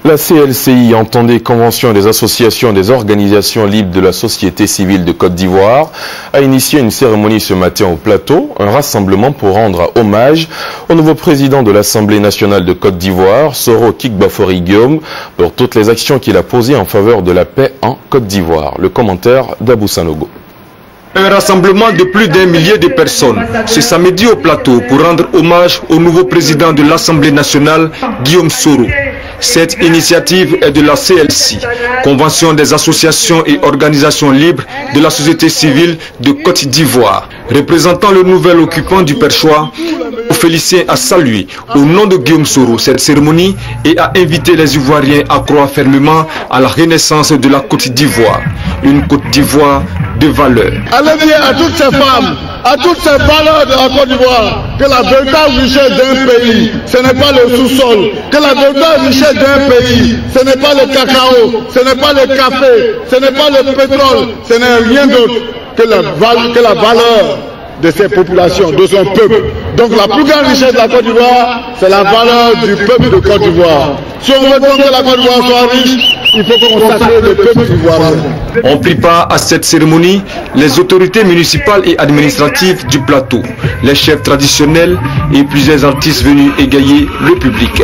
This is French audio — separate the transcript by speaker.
Speaker 1: La CLCI, entendez Convention des associations et des organisations libres de la société civile de Côte d'Ivoire, a initié une cérémonie ce matin au plateau, un rassemblement pour rendre hommage au nouveau président de l'Assemblée nationale de Côte d'Ivoire, Soro Kik-Bafori Guillaume, pour toutes les actions qu'il a posées en faveur de la paix en Côte d'Ivoire. Le commentaire d'Abou Sanogo.
Speaker 2: Un rassemblement de plus d'1 millier de personnes ce samedi au plateau pour rendre hommage au nouveau président de l'Assemblée nationale, Guillaume Soro. Cette initiative est de la CLC, Convention des associations et organisations libres de la société civile de Côte d'Ivoire. Représentant le nouvel occupant du perchoir, Félicien a salué au nom de Guillaume Soro cette cérémonie et a invité les Ivoiriens à croire fermement à la renaissance de la Côte d'Ivoire, une Côte d'Ivoire de valeur.
Speaker 3: Allez dire à toutes ces femmes, à toutes ces valeurs de la Côte d'Ivoire, que la véritable richesse d'un pays, ce n'est pas le sous-sol, que la véritable richesse d'un pays, ce n'est pas le cacao, ce n'est pas le café, ce n'est pas le pétrole, ce n'est rien d'autre que la valeur de ces populations, de son peuple. Donc la plus grande richesse de la Côte d'Ivoire, c'est la valeur du peuple de Côte d'Ivoire. Si on veut que la Côte d'Ivoire soit riche, il faut consacrer le peuple ivoirien.
Speaker 2: On prit part à cette cérémonie les autorités municipales et administratives du plateau, les chefs traditionnels et plusieurs artistes venus égayer le public.